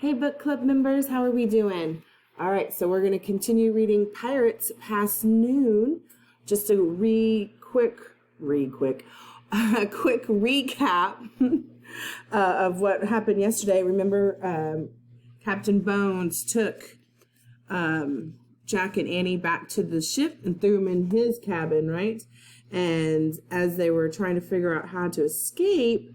Hey book club members, how are we doing? All right, so we're going to continue reading Pirates Past Noon. Just a quick recap of what happened yesterday. Remember, Captain Bones took Jack and Annie back to the ship and threw them in his cabin, right? And as they were trying to figure out how to escape,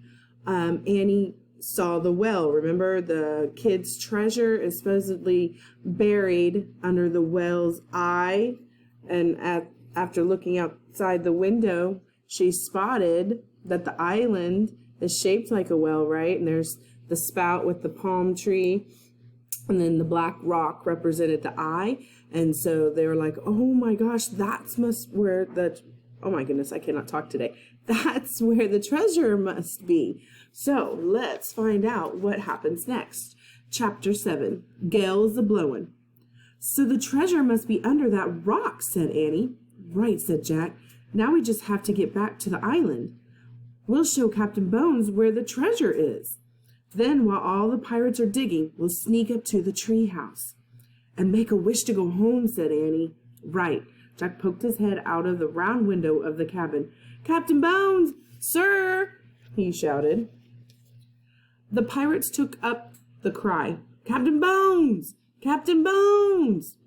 Annie saw the well. Remember, the kid's treasure is supposedly buried under the well's eye. And after looking outside the window, she spotted that the island is shaped like a well, right? And there's the spout with the palm tree, and then the black rock represented the eye. And so they were like, oh my gosh, oh my goodness, I cannot talk today. That's where the treasure must be. So let's find out what happens next. Chapter 7, Gales a-blowin'. So the treasure must be under that rock, said Annie. Right, said Jack. Now we just have to get back to the island. We'll show Captain Bones where the treasure is. Then, while all the pirates are digging, we'll sneak up to the tree house. And make a wish to go home, said Annie. Right. Jack poked his head out of the round window of the cabin. Captain Bones! Sir! He shouted. The pirates took up the cry. Captain Bones! Captain Bones!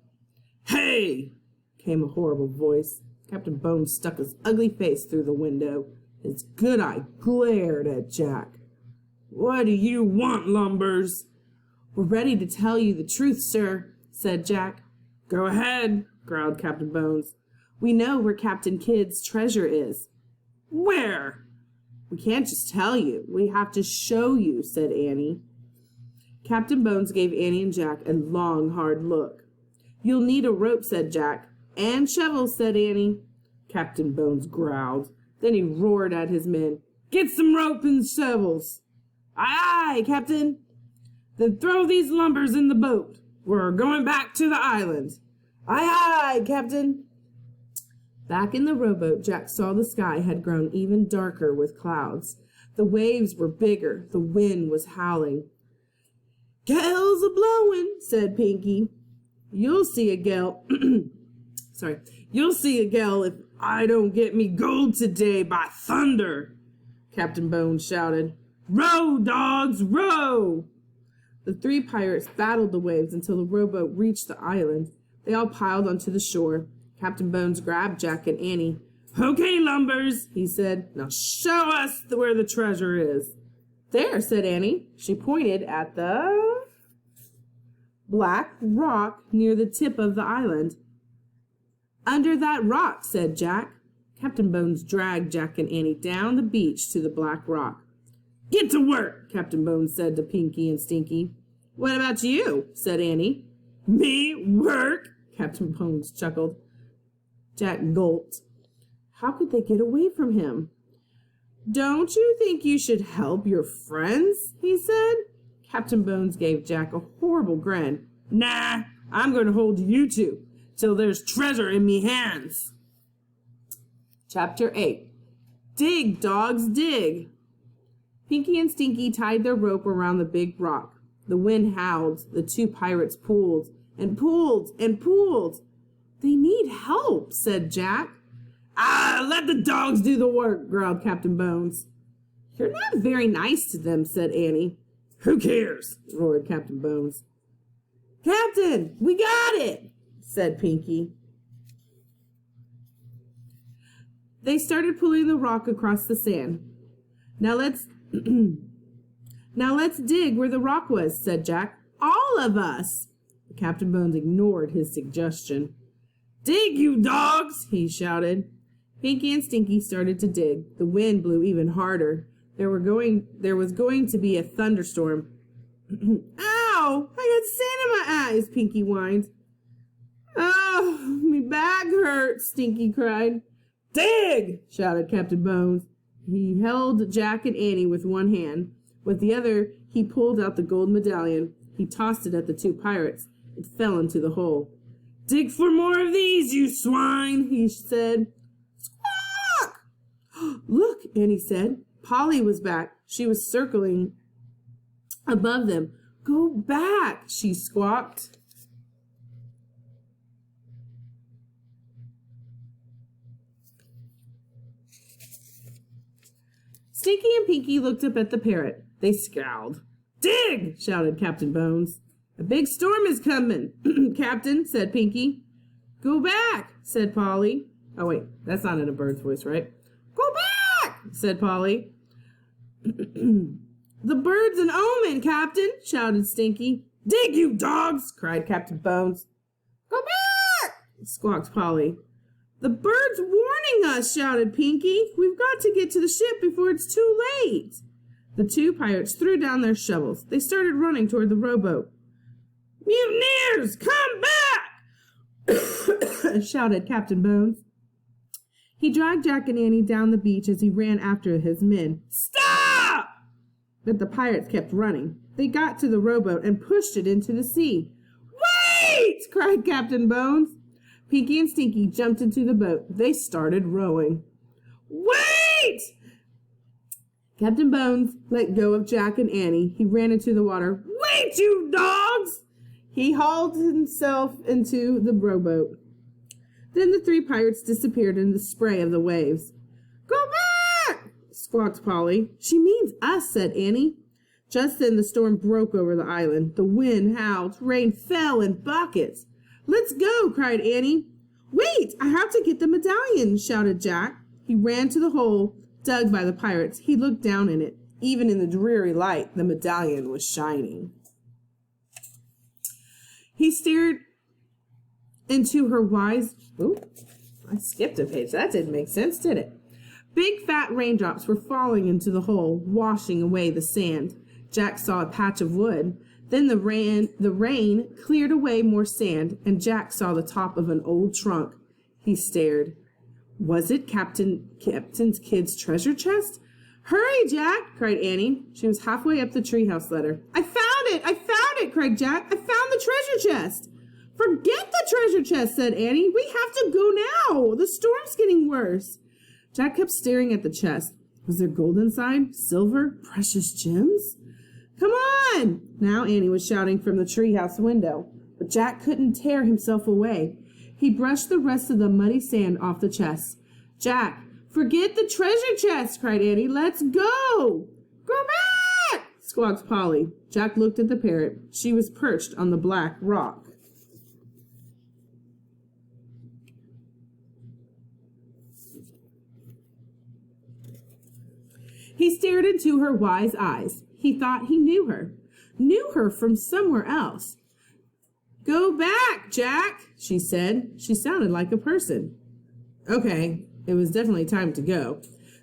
Hey! Came a horrible voice. Captain Bones stuck his ugly face through the window. His good eye glared at Jack. What do you want, Lumbers? We're ready to tell you the truth, sir, said Jack. Go ahead, growled Captain Bones. We know where Captain Kidd's treasure is. Where? We can't just tell you. We have to show you, said Annie. Captain Bones gave Annie and Jack a long, hard look. You'll need a rope, said Jack. And shovels, said Annie. Captain Bones growled. Then he roared at his men. Get some rope and shovels. Aye, aye, Captain. Then throw these lumbers in the boat. We're going back to the island. Aye, aye, Captain. Back in the rowboat, Jack saw the sky had grown even darker with clouds. The waves were bigger. The wind was howling. Gales a-blowin', said Pinky. You'll see a gale. You'll see a gale if I don't get me gold today, by thunder, Captain Bones shouted. Row, dogs, row! The three pirates battled the waves until the rowboat reached the island. They all piled onto the shore. Captain Bones grabbed Jack and Annie. Okay, Lumbers, he said. Now show us where the treasure is. There, said Annie. She pointed at the black rock near the tip of the island. Under that rock, said Jack. Captain Bones dragged Jack and Annie down the beach to the black rock. Get to work, Captain Bones said to Pinky and Stinky. What about you? Said Annie. Me? Work? Captain Bones chuckled. Jack gulped. How could they get away from him? Don't you think you should help your friends? He said. Captain Bones gave Jack a horrible grin. Nah, I'm going to hold you two till there's treasure in me hands. Chapter 8. Dig, dogs, dig. Pinky and Stinky tied their rope around the big rock. The wind howled. The two pirates pulled and pulled and pulled. They need help, said Jack. Let the dogs do the work, growled Captain Bones. You're not very nice to them, said Annie. Who cares? Roared Captain Bones. Captain, we got it, said Pinky. They started pulling the rock across the sand. Now let's dig where the rock was, said Jack. All of us. Captain Bones ignored his suggestion. Dig, you dogs, he shouted. Pinky and Stinky started to dig. The wind blew even harder. There was going to be a thunderstorm. Ow! I got sand in my eyes, Pinky whined. Oh, me back hurts, Stinky cried. Dig! Shouted Captain Bones. He held Jack and Annie with one hand. With the other, he pulled out the gold medallion. He tossed it at the two pirates. It fell into the hole. Dig for more of these, you swine, he said. Squawk! Look, Annie said. Polly was back. She was circling above them. Go back, she squawked. Stinky and Pinky looked up at the parrot. They scowled. Dig! Shouted Captain Bones. A big storm is coming, Captain, said Pinky. Go back, said Polly. Oh, wait, that's not in a bird's voice, right? Go back, said Polly. The bird's an omen, Captain, shouted Stinky. Dig, you dogs, cried Captain Bones. Go back, squawked Polly. The bird's warning us, shouted Pinky. We've got to get to the ship before it's too late. The two pirates threw down their shovels. They started running toward the rowboat. Mutineers, come back! shouted Captain Bones. He dragged Jack and Annie down the beach as he ran after his men. Stop! But the pirates kept running. They got to the rowboat and pushed it into the sea. Wait! cried Captain Bones. Pinky and Stinky jumped into the boat. They started rowing. Wait! Captain Bones let go of Jack and Annie. He ran into the water. Wait, you dogs! He hauled himself into the rowboat. Then the three pirates disappeared in the spray of the waves. Go back! squawked Polly. She means us, said Annie. Just then the storm broke over the island. The wind howled. Rain fell in buckets. Let's go, cried Annie. Wait, I have to get the medallion, shouted Jack. He ran to the hole dug by the pirates. He looked down in it. Even in the dreary light, the medallion was shining. He stared into her wise... Ooh, I skipped a page. That didn't make sense, did it? Big fat raindrops were falling into the hole, washing away the sand. Jack saw a patch of wood. Then the rain cleared away more sand, and Jack saw the top of an old trunk. He stared. Was it Captain Kidd's treasure chest? Hurry, Jack, cried Annie. She was halfway up the treehouse ladder. I found it, cried Jack. I found the treasure chest. Forget the treasure chest, said Annie. We have to go now. The storm's getting worse. Jack kept staring at the chest. Was there gold inside? Silver? Precious gems? Come on! Now Annie was shouting from the treehouse window, but Jack couldn't tear himself away. He brushed the rest of the muddy sand off the chest. Jack, forget the treasure chest, cried Annie. Let's go! Go back! Squawked Polly. Jack looked at the parrot. She was perched on the black rock. He stared into her wise eyes. He thought he knew her from somewhere else. Go back, Jack, she said. She sounded like a person. Okay, it was definitely time to go.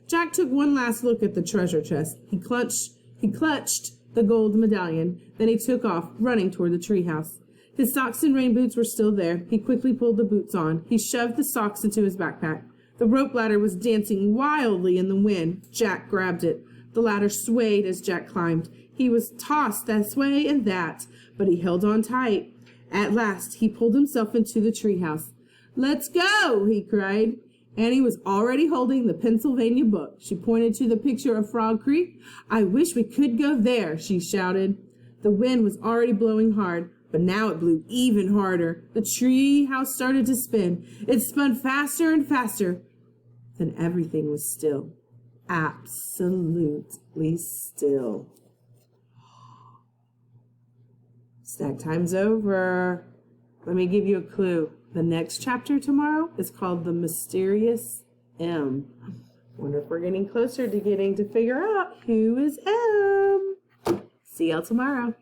Jack took one last look at the treasure chest. He clutched the gold medallion. Then he took off, running toward the treehouse. His socks and rain boots were still there. He quickly pulled the boots on. He shoved the socks into his backpack. The rope ladder was dancing wildly in the wind. Jack grabbed it. The ladder swayed as Jack climbed. He was tossed this way and that, but he held on tight. At last, he pulled himself into the treehouse. Let's go, he cried. Annie was already holding the Pennsylvania book. She pointed to the picture of Frog Creek. I wish we could go there, she shouted. The wind was already blowing hard, but now it blew even harder. The treehouse started to spin. It spun faster and faster. Then everything was still. Absolutely still. Snack time's over. Let me give you a clue. The next chapter tomorrow is called The Mysterious M. Wonder if we're getting closer to getting to figure out who is M. See y'all tomorrow.